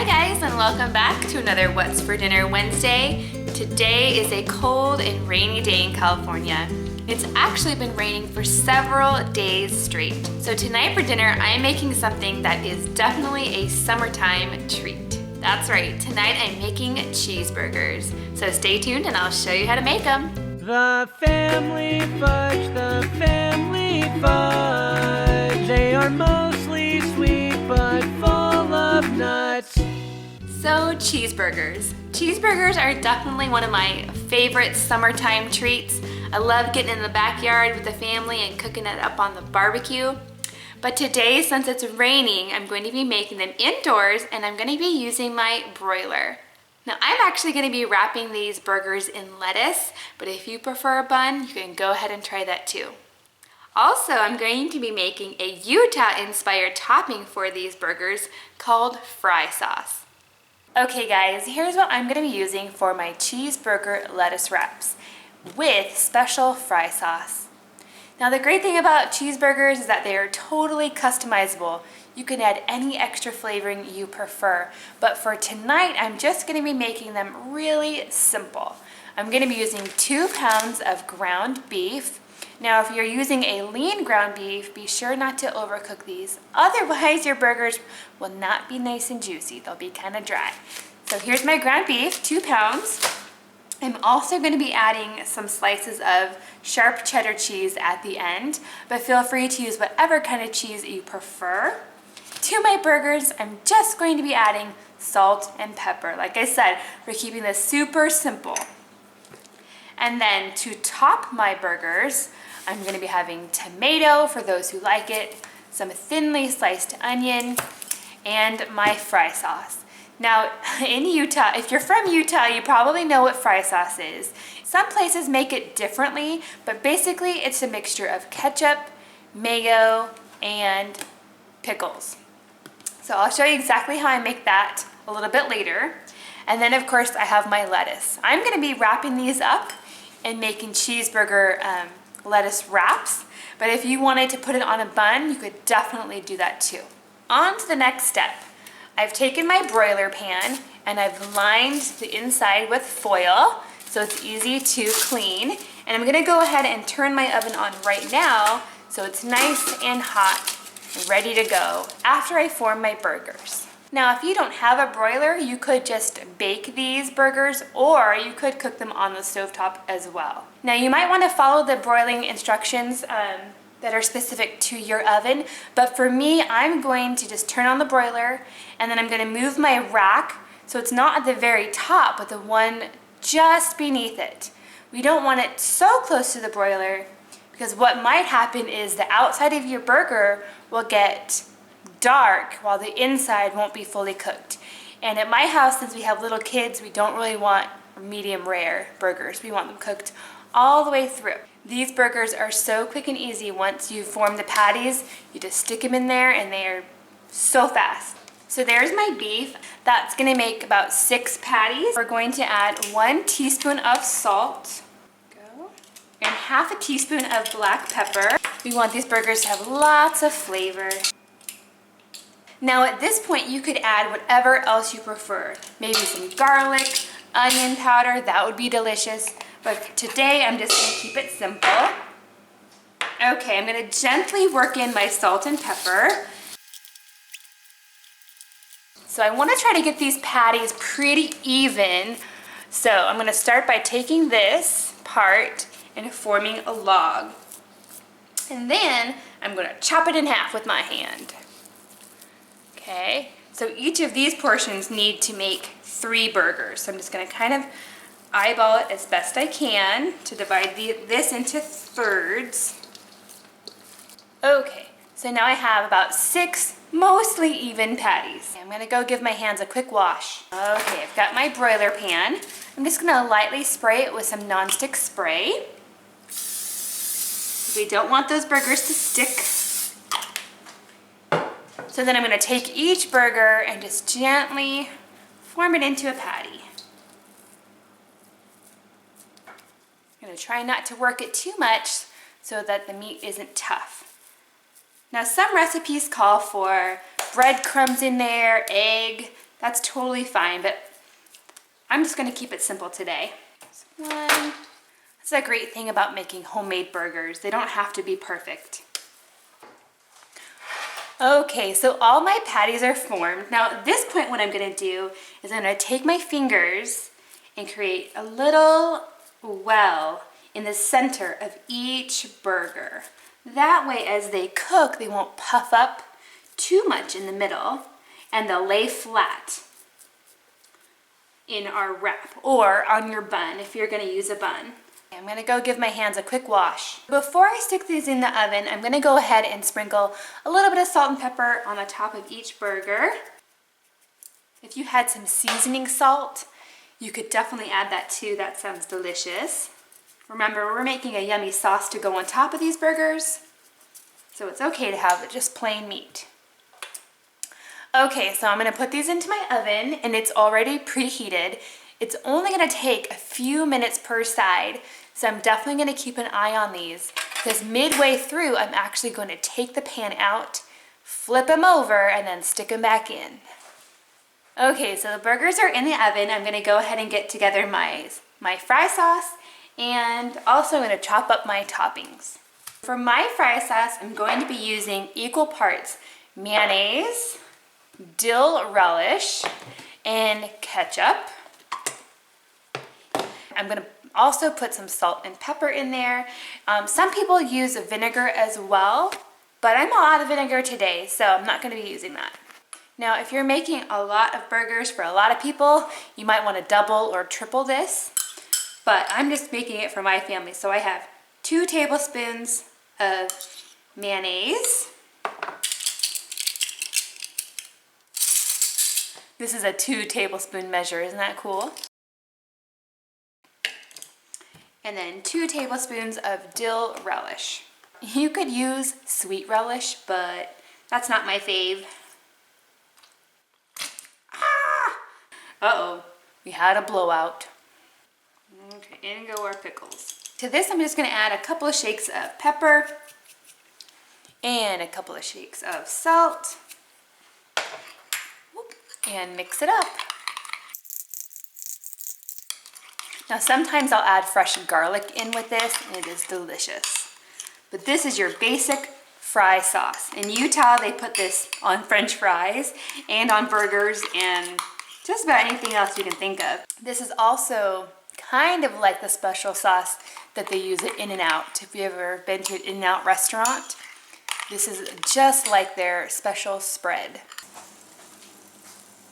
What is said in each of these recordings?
guys, and welcome back to another What's for Dinner Wednesday. Today is a cold and rainy day in California. It's actually been raining for several days straight. So tonight for dinner, I'm making something that is definitely a summertime treat. That's right, tonight I'm making cheeseburgers. So stay tuned and I'll show you how to make them. The family fudge, the family fudge. They are mostly sweet but full of nuts. So cheeseburgers. Cheeseburgers are definitely one of my favorite summertime treats. I love getting in the backyard with the family and cooking it up on the barbecue. But today, since it's raining, I'm going to be making them indoors and I'm going to be using my broiler. Now I'm actually going to be wrapping these burgers in lettuce, but if you prefer a bun, you can go ahead and try that too. Also, I'm going to be making a Utah-inspired topping for these burgers called fry sauce. Okay guys, here's what I'm going to be using for my cheeseburger lettuce wraps with special fry sauce. Now the great thing about cheeseburgers is that they are totally customizable. You can add any extra flavoring you prefer, but for tonight I'm just going to be making them really simple. I'm going to be using 2 pounds of ground beef. Now if you're using a lean ground beef, be sure not to overcook these. Otherwise your burgers will not be nice and juicy. They'll be kind of dry. So here's my ground beef, 2 pounds. I'm also going to be adding some slices of sharp cheddar cheese at the end, but feel free to use whatever kind of cheese you prefer. To my burgers, I'm just going to be adding salt and pepper. Like I said, we're keeping this super simple. And then to top my burgers, I'm going to be having tomato for those who like it, some thinly sliced onion, and my fry sauce. Now in Utah, if you're from Utah, you probably know what fry sauce is. Some places make it differently, but basically it's a mixture of ketchup, mayo, and pickles. So I'll show you exactly how I make that a little bit later. And then of course I have my lettuce. I'm going to be wrapping these up and making cheeseburger lettuce wraps, but if you wanted to put it on a bun, you could definitely do that too. On to the next step. I've taken my broiler pan and I've lined the inside with foil so it's easy to clean. And I'm gonna go ahead and turn my oven on right now so it's nice and hot and ready to go after I form my burgers. Now if you don't have a broiler, you could just bake these burgers or you could cook them on the stovetop as well. Now you might want to follow the broiling instructions that are specific to your oven, but for me, I'm going to just turn on the broiler and then I'm going to move my rack so it's not at the very top, but the one just beneath it. We don't want it so close to the broiler because what might happen is the outside of your burger will get dark while the inside won't be fully cooked. And at my house, since we have little kids, we don't really want medium rare burgers. We want them cooked all the way through. These burgers are so quick and easy. Once you form the patties, you just stick them in there and they are so fast. So there's my beef. That's gonna make about 6 patties. We're going to add 1 teaspoon of salt. And half a teaspoon of black pepper. We want these burgers to have lots of flavor. Now at this point you could add whatever else you prefer. Maybe some garlic, onion powder, that would be delicious. But today I'm just going to keep it simple. Okay, I'm going to gently work in my salt and pepper. So I want to try to get these patties pretty even. So I'm going to start by taking this part and forming a log. And then I'm going to chop it in half with my hand. Okay, so each of these portions need to make 3 burgers. So I'm just going to kind of eyeball it as best I can to divide this into thirds. Okay, so now I have about 6 mostly even patties. I'm going to go give my hands a quick wash. Okay, I've got my broiler pan. I'm just going to lightly spray it with some nonstick spray. We don't want those burgers to stick. So then I'm going to take each burger and just gently form it into a patty. I'm going to try not to work it too much so that the meat isn't tough. Now some recipes call for breadcrumbs in there, egg, That's totally fine, but I'm just gonna keep it simple today. One. That's a great thing about making homemade burgers. They don't have to be perfect. Okay, so all my patties are formed. Now at this point what I'm gonna do is I'm gonna take my fingers and create a little well in the center of each burger. That way as they cook, they won't puff up too much in the middle and they'll lay flat in our wrap or on your bun if you're gonna use a bun. I'm gonna go give my hands a quick wash. Before I stick these in the oven, I'm gonna go ahead and sprinkle a little bit of salt and pepper on the top of each burger. If you had some seasoning salt, you could definitely add that too. That sounds delicious. Remember, we're making a yummy sauce to go on top of these burgers, so it's okay to have just plain meat. Okay, so I'm gonna put these into my oven and it's already preheated. It's only gonna take a few minutes per side, so I'm definitely gonna keep an eye on these because midway through, I'm actually going to take the pan out, flip them over, and then stick them back in. Okay, so the burgers are in the oven. I'm gonna go ahead and get together my fry sauce, and also I'm gonna chop up my toppings. For my fry sauce, I'm going to be using equal parts mayonnaise, dill relish, and ketchup. I'm gonna also put some salt and pepper in there. Some people use vinegar as well, but I'm all out of vinegar today, so I'm not gonna be using that. Now, if you're making a lot of burgers for a lot of people, you might wanna double or triple this, but I'm just making it for my family. So I have 2 tablespoons of mayonnaise. This is a 2 tablespoon measure, isn't that cool? And then 2 tablespoons of dill relish. You could use sweet relish, but that's not my fave. Ah! Uh-oh, we had a blowout. Okay, in go our pickles. To this, I'm just gonna add a couple of shakes of pepper and a couple of shakes of salt. And mix it up. Now sometimes I'll add fresh garlic in with this and it is delicious. But this is your basic fry sauce. In Utah they put this on French fries and on burgers and just about anything else you can think of. This is also kind of like the special sauce that they use at In-N-Out. If you've ever been to an In-N-Out restaurant, this is just like their special spread.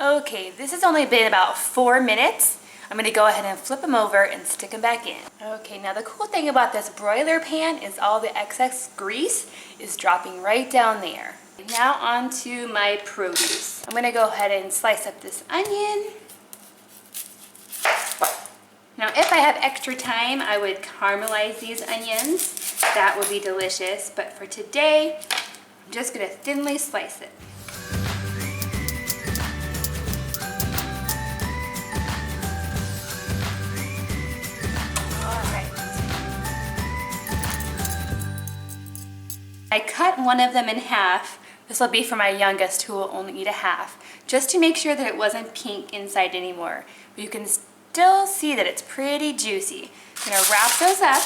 Okay, this has only been about 4 minutes. I'm gonna go ahead and flip them over and stick them back in. Okay, now the cool thing about this broiler pan is all the excess grease is dropping right down there. Now on to my produce. I'm gonna go ahead and slice up this onion. Now if I have extra time, I would caramelize these onions. That would be delicious, but for today, I'm just gonna thinly slice it. I cut one of them in half. This will be for my youngest who will only eat a half, just to make sure that it wasn't pink inside anymore. But you can still see that it's pretty juicy. I'm gonna wrap those up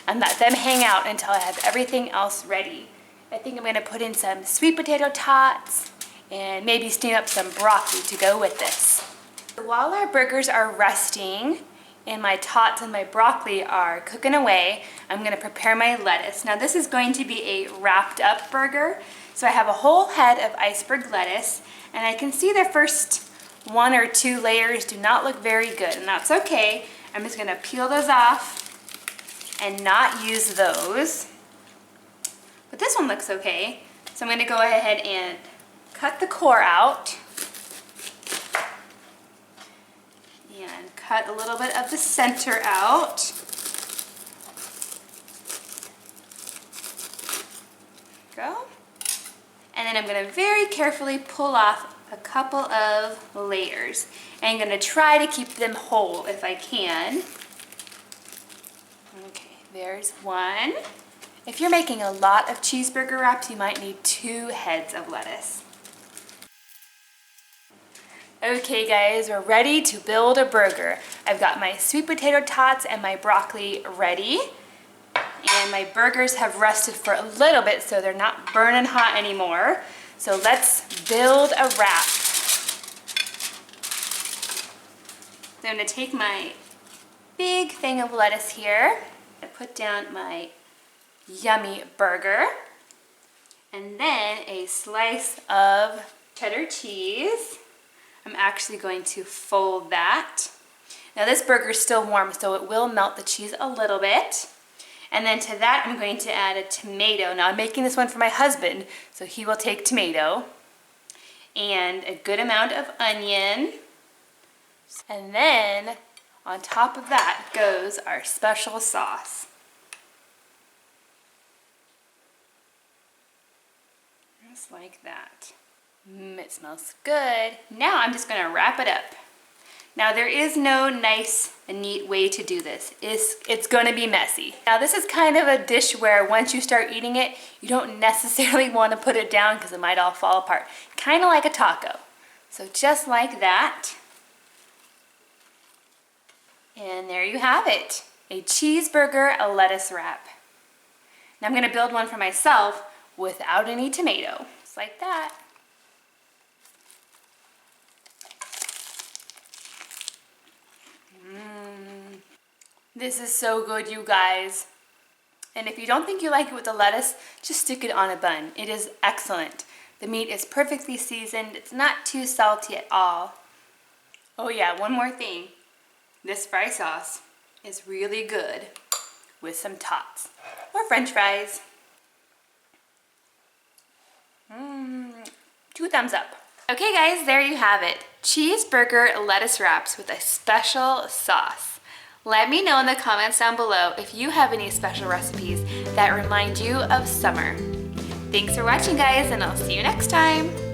and let them hang out until I have everything else ready. I think I'm gonna put in some sweet potato tots and maybe steam up some broccoli to go with this. While our burgers are resting, and my tots and my broccoli are cooking away, I'm gonna prepare my lettuce. Now this is going to be a wrapped up burger. So I have a whole head of iceberg lettuce, and I can see the first 1 or 2 layers do not look very good, and that's okay. I'm just gonna peel those off and not use those. But this one looks okay. So I'm gonna go ahead and cut the core out. And cut a little bit of the center out. Go. And then I'm going to very carefully pull off a couple of layers. And I'm going to try to keep them whole if I can. Okay, there's one. If you're making a lot of cheeseburger wraps, you might need 2 heads of lettuce. Okay guys, we're ready to build a burger. I've got my sweet potato tots and my broccoli ready. And my burgers have rested for a little bit so they're not burning hot anymore. So let's build a wrap. So I'm gonna take my big thing of lettuce here and put down my yummy burger. And then a slice of cheddar cheese. I'm actually going to fold that. Now this burger is still warm, so it will melt the cheese a little bit. And then to that, I'm going to add a tomato. Now I'm making this one for my husband, so he will take tomato. And a good amount of onion. And then on top of that goes our special sauce. Just like that. It smells good. Now I'm just gonna wrap it up. Now there is no nice and neat way to do this. It's gonna be messy. Now this is kind of a dish where once you start eating it, you don't necessarily wanna put it down because it might all fall apart. Kind of like a taco. So just like that. And there you have it. A cheeseburger, a lettuce wrap. Now I'm gonna build one for myself without any tomato. Just like that. This is so good, you guys. And if you don't think you like it with the lettuce, just stick it on a bun. It is excellent. The meat is perfectly seasoned. It's not too salty at all. Oh yeah, one more thing. This fry sauce is really good with some tots or French fries. 2 thumbs up. Okay guys, there you have it. Cheeseburger lettuce wraps with a special sauce. Let me know in the comments down below if you have any special recipes that remind you of summer. Thanks for watching guys, and I'll see you next time.